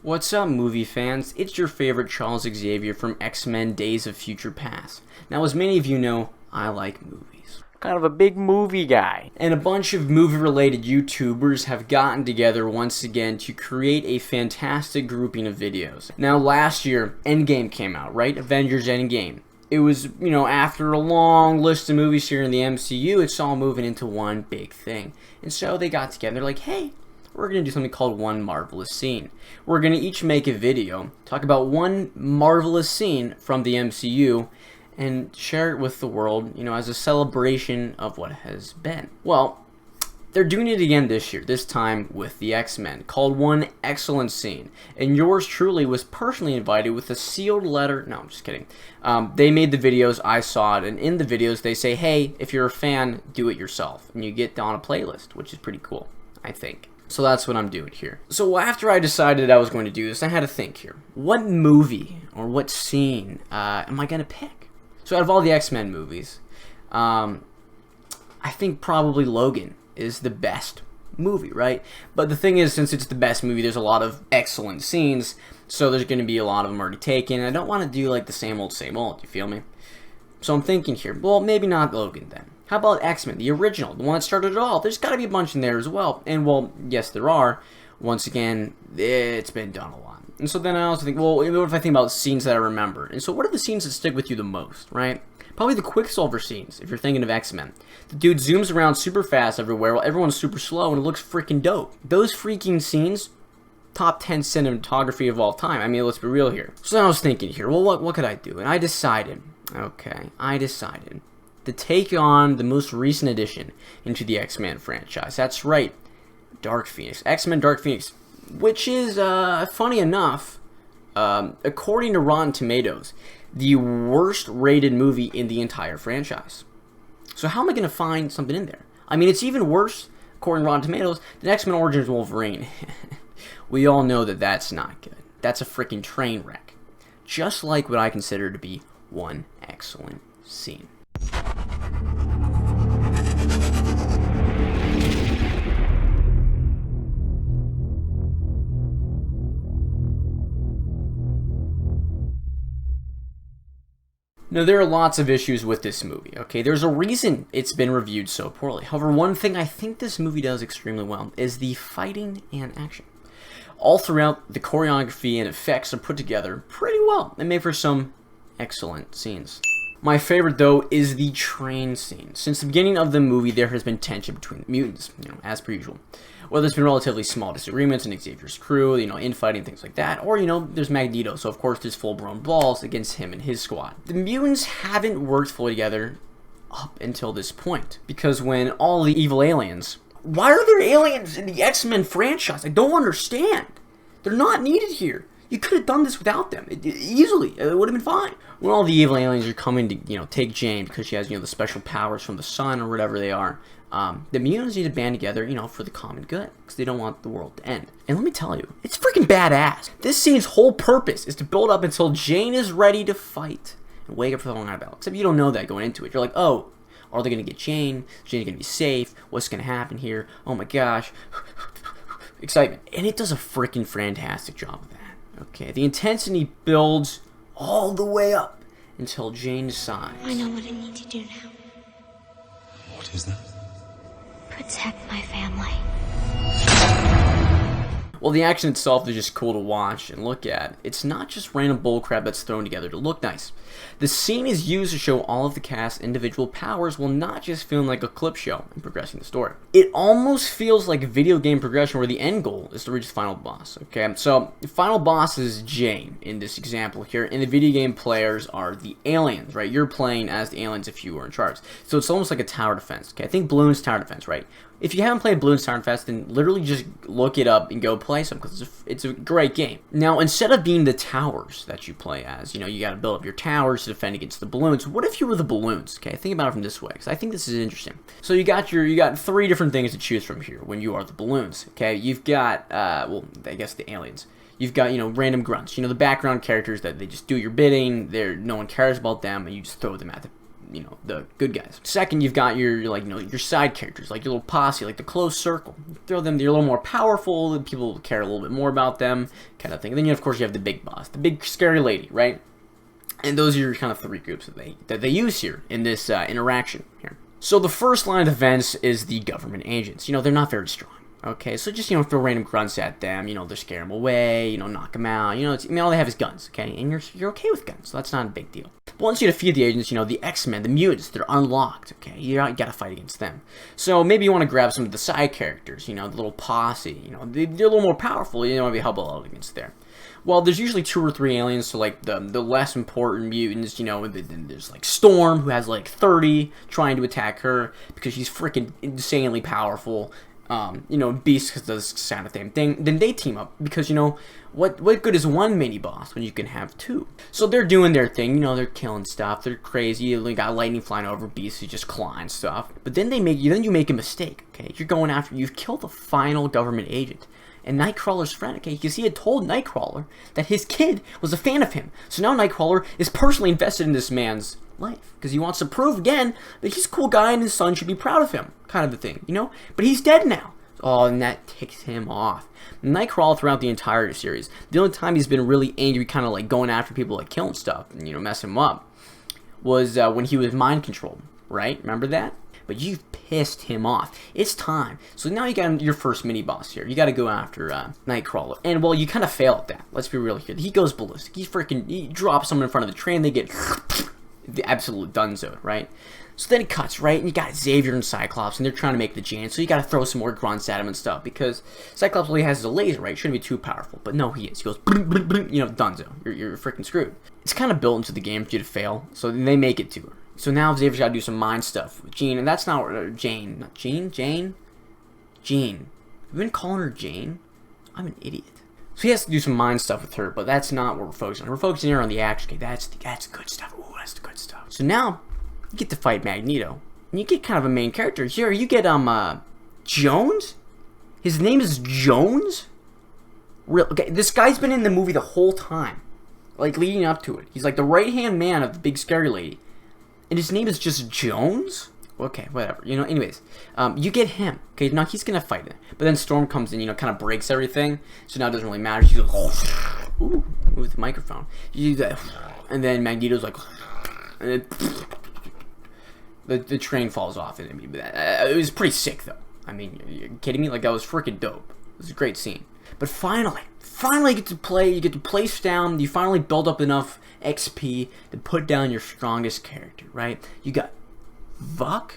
What's up, movie fans? It's your favorite Charles Xavier from X-Men Days of Future Past. Now, as many of you know, I like movies. Kind of a big movie guy. And a bunch of movie-related YouTubers have gotten together once again to create a fantastic grouping of videos. Now, last year, Endgame came out, right? Avengers Endgame. It was, after a long list of movies here in the MCU, it's all moving into one big thing. And so they got together, they're like, hey, we're going to do something called One Marvelous Scene. We're going to each make a video, talk about one marvelous scene from the MCU, and share it with the world, as a celebration of what has been. Well, they're doing it again this year, this time with the X-Men, called One X-Cellent Scene. And yours truly was personally invited with a sealed letter. No, I'm just kidding. They made the videos, I saw it, and in the videos they say, hey, if you're a fan, do it yourself. And you get on a playlist, which is pretty cool, I think. So that's what I'm doing here. So after I decided I was going to do this, I had to think here. What movie or what scene am I going to pick? So out of all the X-Men movies, I think probably Logan is the best movie, right? But the thing is, since it's the best movie, there's a lot of excellent scenes, so there's going to be a lot of them already taken. I don't want to do like the same old, you feel me? So I'm thinking here, well, maybe not Logan then. How about X-Men, the original, the one that started it all? There's got to be a bunch in there as well. And, well, yes, there are. Once again, it's been done a lot. And so then I also think, well, what if I think about scenes that I remember? And so what are the scenes that stick with you the most, right? Probably the Quicksilver scenes, if you're thinking of X-Men. The dude zooms around super fast everywhere while everyone's super slow, and it looks freaking dope. Those freaking scenes, top 10 cinematography of all time. I mean, let's be real here. So then I was thinking here, well, what could I do? And I decided to take on the most recent addition into the X-Men franchise. That's right, Dark Phoenix. X-Men Dark Phoenix, which is, funny enough, according to Rotten Tomatoes, the worst rated movie in the entire franchise. So how am I going to find something in there? I mean, it's even worse, according to Rotten Tomatoes, than X-Men Origins Wolverine. We all know that that's not good. That's a freaking train wreck. Just like what I consider to be One X-Cellent Scene. Now, there are lots of issues with this movie, okay? There's a reason it's been reviewed so poorly. However, one thing I think this movie does extremely well is the fighting and action. All throughout, the choreography and effects are put together pretty well and made for some excellent scenes. My favorite, though, is the train scene. Since the beginning of the movie, there has been tension between the mutants, as per usual. Well, there's been relatively small disagreements in Xavier's crew, infighting, things like that. Or, there's Magneto, so of course there's full-blown balls against him and his squad. The mutants haven't worked fully together up until this point. Because when all the evil aliens... Why are there aliens in the X-Men franchise? I don't understand. They're not needed here. You could have done this without them. Easily. It would have been fine. When all the evil aliens are coming to, take Jane because she has, the special powers from the sun or whatever they are, the mutants need to band together, for the common good. Because they don't want the world to end. And let me tell you, it's freaking badass. This scene's whole purpose is to build up until Jane is ready to fight and wake up for the long night battle. Except you don't know that going into it. You're like, oh, are they going to get Jane? Is Jane going to be safe? What's going to happen here? Oh my gosh. Excitement. And it does a freaking fantastic job of that. Okay, the intensity builds all the way up until Jane decides. I know what I need to do now. What is that? Protect my family. Well, the action itself is just cool to watch and look at. It's not just random bullcrap that's thrown together to look nice. The scene is used to show all of the cast's individual powers while not just feeling like a clip show and progressing the story. It almost feels like a video game progression where the end goal is to reach the final boss, okay? So, the final boss is Jane in this example here, and the video game players are the aliens, right? You're playing as the aliens if you were in charge. So it's almost like a tower defense, okay? I think Bloons Tower Defense, right? If you haven't played Bloons Tower Defense, then literally just look it up and go play some, because it's a great game. Now, instead of being the towers that you play as, you got to build up your towers to defend against the balloons. What if you were the balloons? Okay, think about it from this way, because I think this is interesting. So you got three different things to choose from here when you are the balloons. Okay, you've got well, I guess the aliens. You've got random grunts. The background characters that they just do your bidding. No one cares about them, and you just throw them at the good guys. Second, you've got your your side characters, like your little posse, like the close circle. Throw them, they're a little more powerful, and people care a little bit more about them, kind of thing. And then of course you have the big boss, the big scary lady, right? And those are your kind of three groups that they use here in this interaction here. So the first line of defense is the government agents. They're not very strong. Okay, so just throw random grunts at them. They're scare them away. Knock them out. All they have is guns. Okay, and you're okay with guns, so that's not a big deal. But once you defeat the agents, the X-Men, the mutants, they're unlocked. Okay, you gotta fight against them. So maybe you want to grab some of the side characters. The little posse. They're a little more powerful. You want to be help out against there. Well, there's usually 2 or 3 aliens, so like the less important mutants, there's like Storm, who has like 30 trying to attack her because she's freaking insanely powerful. Beast does the kind of same thing. Then they team up because what good is one mini boss when you can have 2? So they're doing their thing. They're killing stuff. They're crazy. They got lightning flying over. Beast is just clawing stuff. But then you make a mistake. Okay, you're going after. You've killed the final government agent. And Nightcrawler's friend, okay, because he had told Nightcrawler that his kid was a fan of him. So now Nightcrawler is personally invested in this man's life because he wants to prove again that he's a cool guy and his son should be proud of him, kind of a thing, But he's dead now. Oh, and that ticks him off. Nightcrawler throughout the entire series, the only time he's been really angry, kind of like going after people, like killing stuff and messing him up, was when he was mind controlled, right? Remember that? But you've pissed him off. It's time. So now you got your first mini boss here. You got to go after Nightcrawler, and well, you kind of fail at that. Let's be real here. He goes ballistic. He drops someone in front of the train. They get the absolute dunzo, right? So then it cuts, right? And you got Xavier and Cyclops, and they're trying to make the Jan. So you got to throw some more grunts at him and stuff because Cyclops only has a laser, right? Shouldn't be too powerful, but no, he is. He goes, dunzo. You're freaking screwed. It's kind of built into the game for you to fail, so they make it to her. So now Xavier's got to do some mind stuff with Jean, and that's not Jane. Not Jean? Jane? Jean. You've been calling her Jane? I'm an idiot. So he has to do some mind stuff with her, but that's not what we're focusing on. We're focusing here on the action. Okay, that's good stuff. Ooh, that's the good stuff. So now you get to fight Magneto, and you get kind of a main character here. You get Jones. His name is Jones. Okay, this guy's been in the movie the whole time, like leading up to it. He's like the right-hand man of the big scary lady. And his name is just Jones? Okay, whatever. Anyways, you get him. Okay, now he's gonna fight it. But then Storm comes in, kind of breaks everything. So now it doesn't really matter. She goes, ooh, with the microphone. You do that. And then Magneto's like, and then the train falls off. And it was pretty sick, though. I mean, you're kidding me? Like, that was freaking dope. It was a great scene. But finally you get to place down, you finally build up enough XP to put down your strongest character, right? You got Vuk?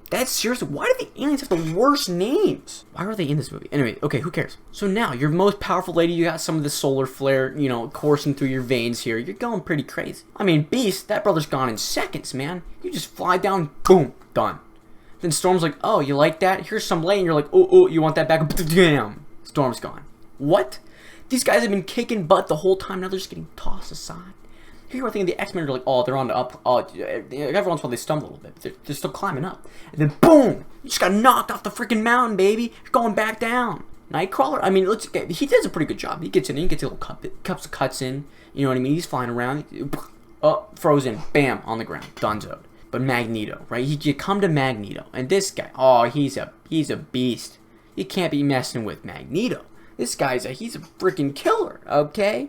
That's seriously, why do the aliens have the worst names? Why are they in this movie? Anyway, okay, who cares? So now, your most powerful lady, you got some of the solar flare, coursing through your veins here. You're going pretty crazy. I mean, Beast, that brother's gone in seconds, man. You just fly down, boom, done. Then Storm's like, oh, you like that? Here's some light, and you're like, oh, you want that back? Damn, Storm's gone. What? These guys have been kicking butt the whole time. Now they're just getting tossed aside. Here you are thinking the X-Men are like, oh, they're on the up. Every once in a while they stumble a little bit. They're still climbing up. And then boom! You just got knocked off the freaking mountain, baby. You're going back down. Nightcrawler, I mean, he does a pretty good job. He gets in, he gets a little cuts in. You know what I mean? He's flying around. Frozen. Bam! On the ground. Dunzoed. But Magneto, right? You come to Magneto, and this guy, oh, he's a beast. You can't be messing with Magneto. This guy's he's a freaking killer, okay?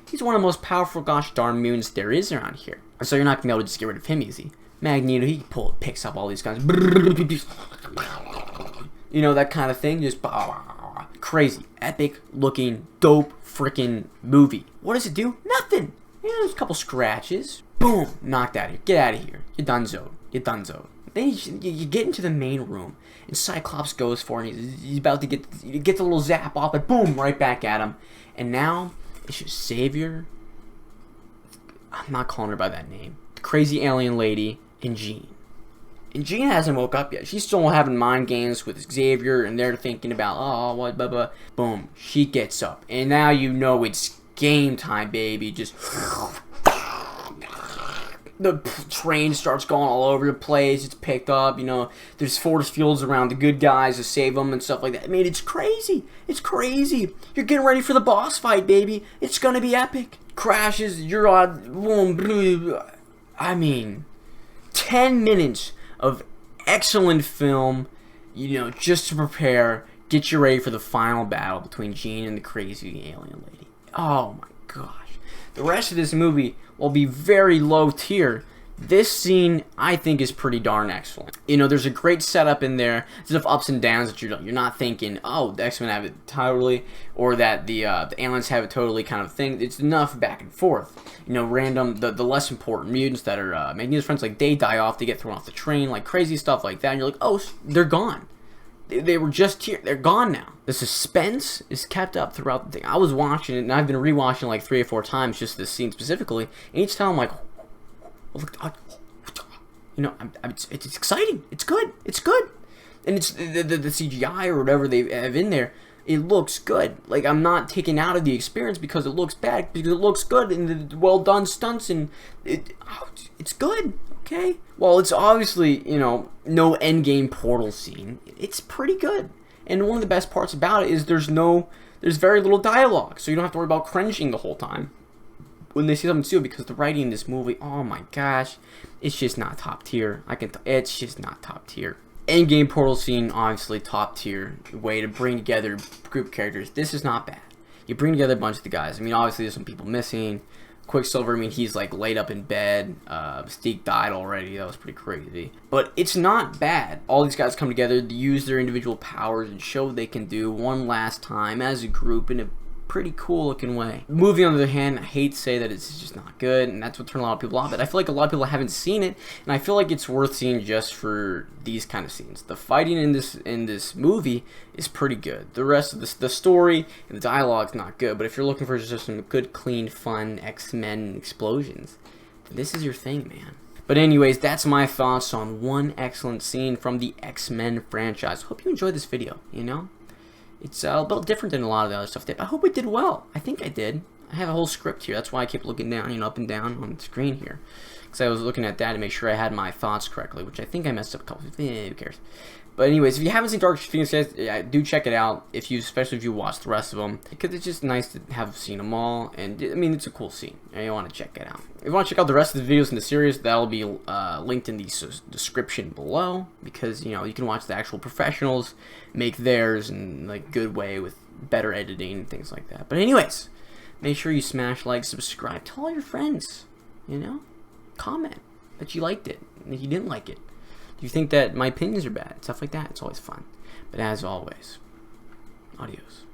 He's one of the most powerful gosh darn mutants there is around here. So you're not gonna be able to just get rid of him easy. Magneto, he picks up all these guns. That kind of thing. Just crazy, epic looking, dope freaking movie. What does it do? Nothing. There's a couple scratches. Boom, knocked out of here. Get out of here. You're donezo. Then you get into the main room, and Cyclops goes for it. He's about to get the little zap off, but boom, right back at him. And now it's just Xavier. I'm not calling her by that name. The crazy alien lady and Jean. And Jean hasn't woke up yet. She's still having mind games with Xavier, and they're thinking about, oh, what, blah, blah. Boom, she gets up, and now it's game time, baby. Just the train starts going all over the place. It's picked up, there's force fields around the good guys to save them and stuff like that. I mean, it's crazy. You're getting ready for the boss fight, baby. It's gonna be epic. Crashes, you're on, boom, I mean, 10 minutes of excellent film, you know, just to prepare, get you ready for the final battle between Gene and the crazy alien lady. Oh my gosh. The rest of this movie will be very low tier. This scene, I think, is pretty darn excellent. You know, there's a great setup in there. There's enough ups and downs that you're not thinking, oh, the X-Men have it totally, or that the aliens have it totally kind of thing. It's enough back and forth. You know, random, the less important mutants that are making his friends, like, they die off, they get thrown off the train, like, crazy stuff like that. And you're like, oh, they're gone. They were just here. They're gone now. The suspense is kept up throughout the thing. I was watching it, and I've been rewatching like 3 or 4 times just this scene specifically. And each time I'm like, you know, it's exciting. It's good. It's good. And it's the CGI or whatever they have in there. It looks good. Like, I'm not taken out of the experience because it looks bad, because it looks good and the well done stunts, and it's good. Okay. Well, it's obviously, you know, no endgame portal scene. It's pretty good. And one of the best parts about it is there's very little dialogue, so you don't have to worry about cringing the whole time when they see something stupid, because the writing in this movie, oh my gosh, it's just not top tier. It's just not top tier. Endgame portal scene, obviously top tier way to bring together group characters. This is not bad. You bring together a bunch of the guys. I mean, obviously there's some people missing. Quicksilver, I mean, he's like laid up in bed. Mystique died already. That was pretty crazy. But it's not bad. All these guys come together to use their individual powers and show what they can do one last time as a group in a pretty cool looking way. The movie, on the other hand, I hate to say that it's just not good, and that's what turned a lot of people off. But I feel like a lot of people haven't seen it, and I feel like it's worth seeing just for these kind of scenes. The fighting in this movie is pretty good. The rest of the story and the dialogue's not good. But if you're looking for just some good, clean, fun X-Men explosions, then this is your thing, man. But anyways, that's my thoughts on One Excellent Scene from the X-Men franchise. Hope you enjoyed this video, you know? It's a little different than a lot of the other stuff. I hope it did well. I think I did. I have a whole script here. That's why I kept looking down, you know, up and down on the screen here. Because I was looking at that to make sure I had my thoughts correctly, which I think I messed up a couple of times. Who cares? But anyways, if you haven't seen Dark Phoenix, guys, do check it out. Especially if you watch the rest of them, because it's just nice to have seen them all. And I mean, it's a cool scene, and you want to check it out. If you want to check out the rest of the videos in the series, that'll be linked in the description below. Because you know you can watch the actual professionals make theirs in like good way with better editing and things like that. But anyways, make sure you smash like, subscribe, tell all your friends. You know, comment that you liked it, and that you didn't like it. Do you think that my opinions are bad? Stuff like that. It's always fun. But as always, adios.